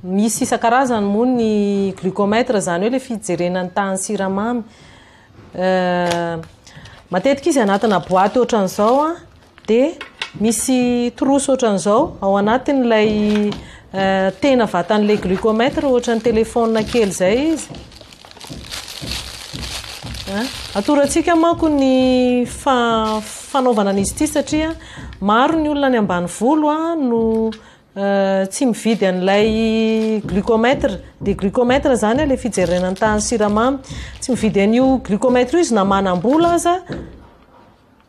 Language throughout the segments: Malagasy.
Misy isan-karazany moa ny glucomètre zany hoe le fijerenany tany siramamy. Matetika izy anatina boaty ohatran'izao a, dia misy trousse ohatran'izao ao anatin'ilay tena vatan'ilay glucomètre ohatran'ny téléphone kely zay izy. Atorantsika manko ny fanaovana an'izy ity satria maro ny olona any ambanivolo no tsy mividy an'ilay glucomètre. Dia glucomètre zany le fijerenany tany siramamy. Tsy mividy an'io glucomètre izy na manam-bola aza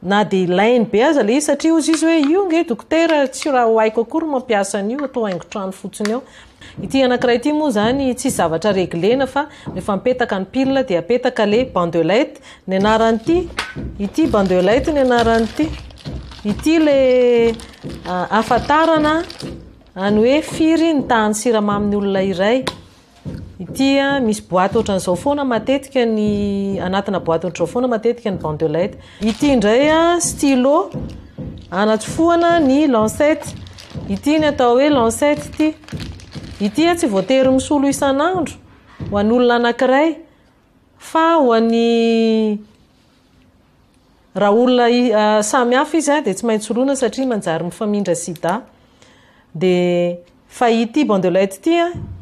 na dia ilainy be aza le izy satria ozy izy hoe io nge dokotera tsy raha ho haiko akory mampiasa an'io atao haingon-trano fotsiny ao. Ity anankiray ity moa zany tsy zavatra reglena fa rehefa mipetaka ny pile dia apetaka le bandelette ny anaran'ity. Ity bandelette ny anaran'ity. Ity le ahafantarana any hoe firy ny tany siramamy olona iray. Ity misy boaty ohatran'izao foana matetika ny anatina boaty ohatran'izao foana matetika ny bandelette. Ity indray stylo anatsofoana ny lancette. Ity ny atao hoe lancette ity. Ity tsy voatery misolo isan'andro ho an'olona anankiray fa ho an'ny raha olona samy hafa izy dia tsy maintsy soloina satria manjary mifamindra sida. Dia fa ity bandelette ity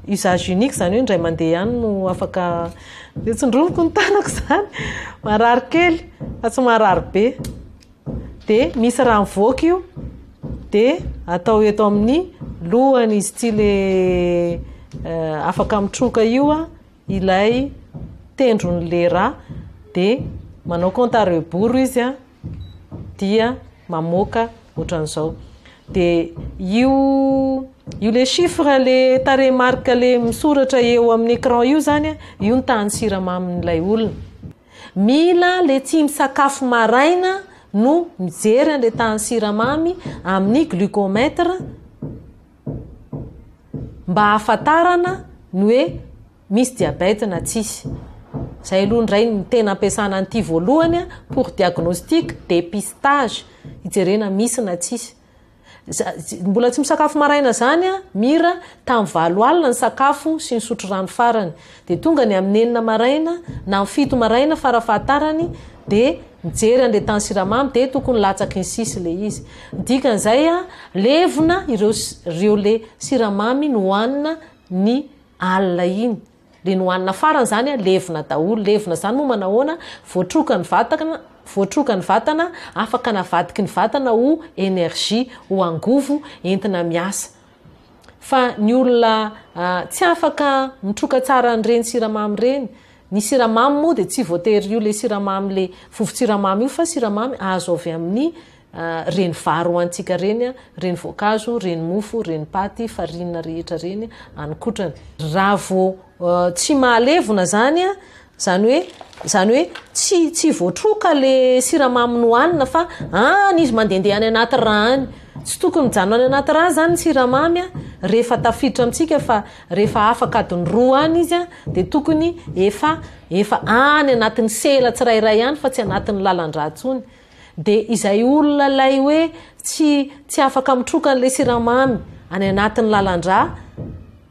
usage unique zany hoe indray mandeha ihany no afaka tsindroviko ny tanako zany marary kely fa tsy marary be. Dia misy raha mivoaka io dia atao eto amin'ny lohany izy ity le afaka mitroka io ilay tendron'le raha dia manao compte à rebours izy dia mamoaka ohatran'izao. Dia io le chiffre le taremarque le misoratra eo amin'ny écran io zany io ny tany siramamin'ilay olona. Mila le tsy misakafo maraina no mijery an'le tany siramamy amin'ny glucomètre mba hahafantarana ny hoe misy diabète na tsisy. Zay aloha indray ny tena ampiasana an'ity voalohany pour diagnostic dépistage hijerena misy na tsisy. Mbola tsy misakafo maraina zany mira tamin'ny 7 alina ny sakafo sy ny sotro rano farany. Dia tonga ny amin'ny 9 maraina na 7 maraina farafahatarany dia mijery an'le tany siramamy dia tokony latsaky ny sisy le izy. Dikan'izay levona ireo le siramamy nohanina ny alina iny. Le nohanina farany zany levona daholo. Levona zany moa manahoana voatroka ny vatana afaka navadiky ny vatana ho énergie ho angovo entina miasa. Fa ny olona tsy afaka mitroka tsara an'ireny siramamy reny. Ny siramamy moa dia tsy voatery io le siramamy le vovo-tsiramamy io fa siramamy azo avy amin'ny reny vary hoantsika reny, reny voankazo, reny mofo, reny paty, farinina rehetra reny anikotrany. Raha vao tsy mahalevona zany hoe tsy voatroka le siramamy nohanina fa izy mandehandeha any anaty rà any. Tsy tokony mijanona any anaty rà zany siramamy rehefa tafiditra amintsika fa rehefa afaka adiny 2 any izy dia tokony efa any anatin'ny sela tsirairay ihany fa tsy anatin'ny lalan-drà tsony. Dia izay olona lay hoe tsy afaka mitroka an'le siramamy any anatin'ny lalan-drà,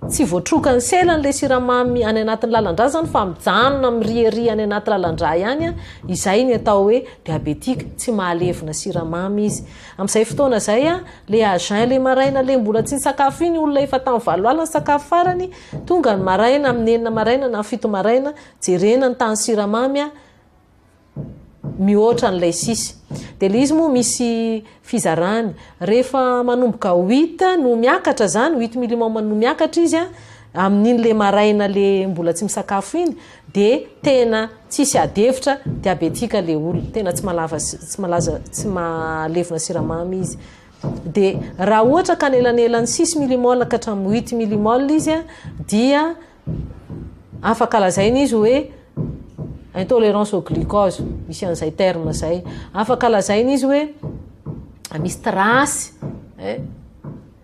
tsy voatroka ny selan'le siramamy any anatin'ny lalan-drà zany fa mijanona mirihary any anaty lalan-drà ihany izay ny atao hoe diabétique, tsy mahalevona siramamy izy. Amin'izay fotoana izay le à jeun le maraina le mbola tsy nisakafo iny olona efa tamin'ny 7 alina ny sakafo farany tonga ny maraina amin'ny 9 maraina na 7 maraina jerena ny tany siramamy mihoatra n'ilay sisy. Dia le izy moa misy fizarany rehefa manomboka 8 no miakatra zany 8 millimol no miakatra izy amin'iny le maraina le mbola tsy misakafo iny dia tena tsisy adevitra diabétika le olona, tena tsy mahalevona siramamy izy. Dia raha ohatra ka nelanelany 6 millimol ka hatramin'ny 8 millimol izy dia afaka lazaina izy hoe intolérance au glucose, misy an'izay terme zay. Afaka lazaina izy hoe misy trasy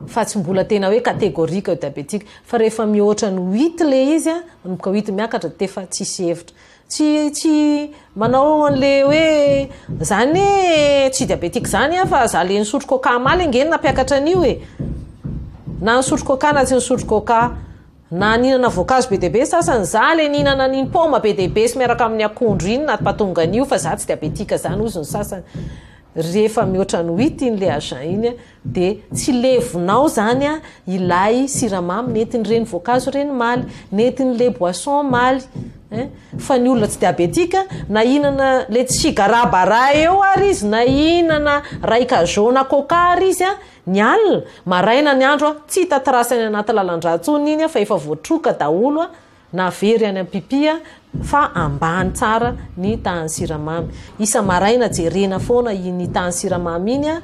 fa tsy mbola tena hoe kategorika io diabetika fa rehefa mihoatra ny 8 le izy a manomboka 8 miakatra tefa tsisy hevitra tsy manao an'le hoe zany hoe tsy diabetika zany a fa za le nisotro coca maly angeny nampiakatra an'io e na nisotro coca na tsy nisotro coca na ninana voankazo be deabe sasany za le ninana niny poma be deabe sy miaraka amin'ny akondro iny na patonga an'io fa za tsy diabetika zany ozy ny sasany rehefa mihoatra ny 8 iny le agent iny a de tsy levonao zany a ilay siramamy netin'ireny voankazo reny maly netin'le boisson maly fa ny olona tsy diabetika na inana le tsigarabara eo ary izy na inana raika jaune coca ary izy a ny alina maraina ny andro a tsy tatrasany anaty lalan-dratsony iny a fa efa voatroka daholo a na very any ampipia fa ambany tsara ny tahany siramamy isa maraina jerena foana ny tahany siramamy iny a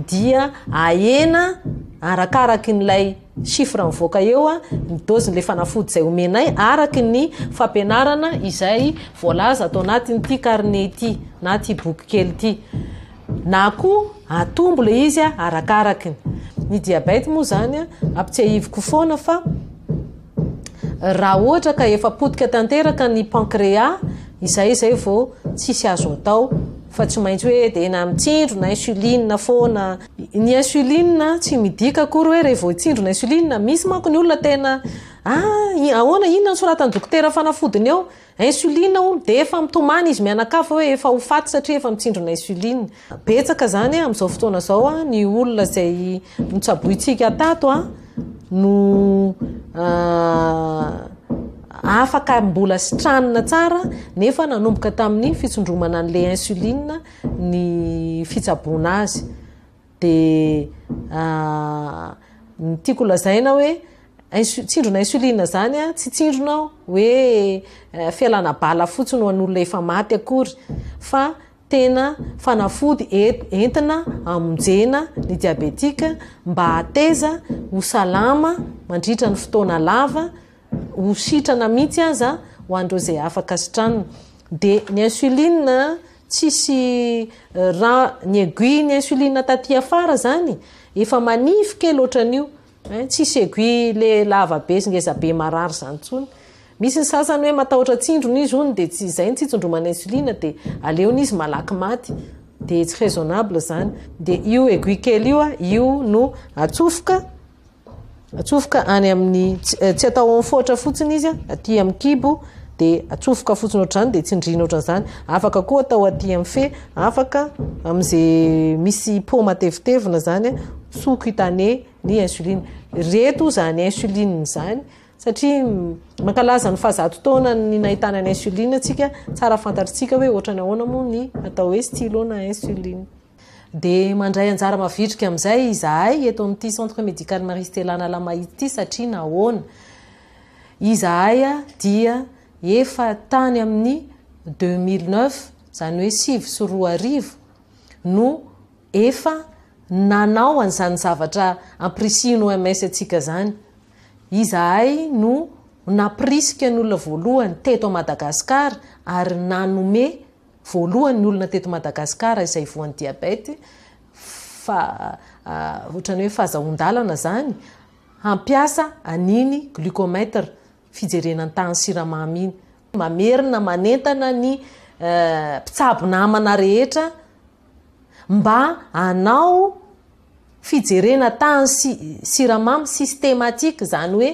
dia ahena arakaraky nylay chiffre mivoaka eo a ny doziny le fanafody zay omenay araky ny fampianarana izay voalaza atao anatin'ity carnet ity na ty boky kely ity na koa atombo le izy a arakaraky ny diabety moa zany a ampitsahivoko foana fa raha ohatra ka efa potika tanteraka ny pancréas izay vao tsisy azo atao fa tsy maintsy hoe de na mitsindro na insuline foana ny insuline tsy midika akory hoe rehefa itsindro na insuline misy manko ny olona tena ahoana inona nysoratany dokotera fanafodiny eo insuline olo de efa mitomany izy mianakafa hoe efa ho faty satria efa mitsindro na insuline betsaka zany am'izao fotoana zao a ny olona zay notsaboitsika tato a no afaka mbola sitranina tsara nefa nanomboka tamin'ny fitsondromana an'le insuline ny fitsaboana azy de ny tiako lazaina hoe tsindrona insuline zany a tsy tsindronao hoe fialana bala fotsiny ho an'olona efa maty akory fa tena fanafody entina amonjena ny diabetika mba ateza ho salama mandritra ny fotoana lava ho sitrana mihitsy aza ho andreo zay afaka sitranina de ny insuline tsisy raha ny aiguille ny insuline taty afara zany efa manify kely ohatran'io tsisy aiguille le lava be sy ngeza be marary zany tsony misy ny sasany hoe matahotra tsindrona izy ony de tsy zay ny tsitsondromana insuline de aleony izy malaky maty de tsy raisonnable zany de io aiguille kely io a io no atsofoka any amin'ny tsy atao amfotra fotsiny izy a aty amin'ny kibo de atsofoka fotsiny ohatrany de tsindrina ohatran'izany afaka koa atao aty amin'ny fe afaka am'izay misy po matevitevina zany a soko hitane ny insuline reto zany insuline zany satria mankalaza ny fahazato taona ny nahitana ny insuline atsika tsara fantatritsika hoe ohatrany ahoana moa ny atao hoe stylo na insuline de mandray anjara mavitrika am'izay izahay eto amin'ity centre médical Marie Stella Lamahity ity satria nahoana izahay a dia efa tany amin'ny 2009 zany hoe 7 no efa nanao an'izany zavatra amprisino OMS atsika zany izahay no naprisika ny olona voalohany teto a Madagasikara ary nanome voalohany ny olona teto Madagasikara izay voan'ny diabety fa ohatrany hoe fahazahoan-dalana zany hampiasa aniny glucomètre fijerena ny tahany siramamy iny mamerina manentana ny mpitsabo namana rehetra mba anao fijerena tahany siramamy systématique zany hoe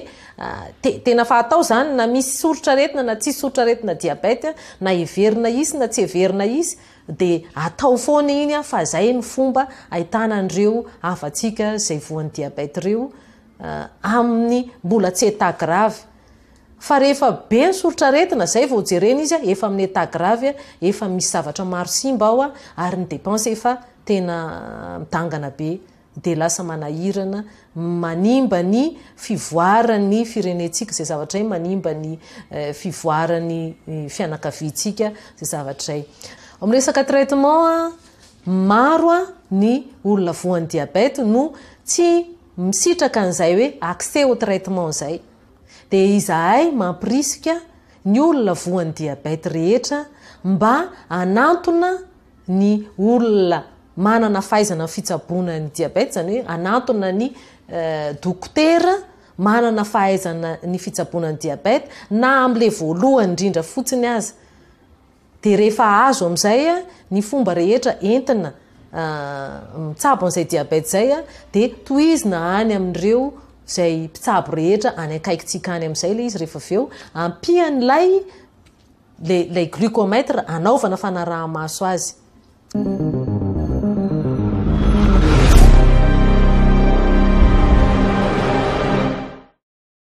tena fahatao zany na misy soritra retina na tsy soritra retina diabety na everina izy na tsy everina izy de atao foana iny a fa zay ny fomba ahitana an'ireo afatsika zay voan'ny diabety reo amin'ny mbola tsy état grave fa rehefa be ny soritra retina zay vao jerena izy a efa amin'ny état grave efa misy zavatra maro simba ao a ary ny dépense efa tena midangana be de lasa manahirana manimba ny fivoarany firenetsika zay zavatra zay manimba ny fivoarany fianakaviantsika zay zavatra zay amin'ny resaka traitement maro a ny olona voan'ny diabety no tsy misitraka an'izay hoe accès au traitement zay de izahay mampirisika ny olona voan'ny diabety rehetra mba anantona ny olona manana fahaizana fitsaboana ny diabety zany hoe anantona ny dokotera manana fahaizana ny fitsabonany diabeta na am'le voalohany indrindra fotsiny azy de rehefa azo am'izay a ny fomba rehetra entina mitsabo an'izay diabeta zay a de toizina any amin'ireo zay mpitsabo rehetra any akaikitsika any am'izay le izy rehefa aveo ampian'lay glucometre anaovana fanaraha-maso azy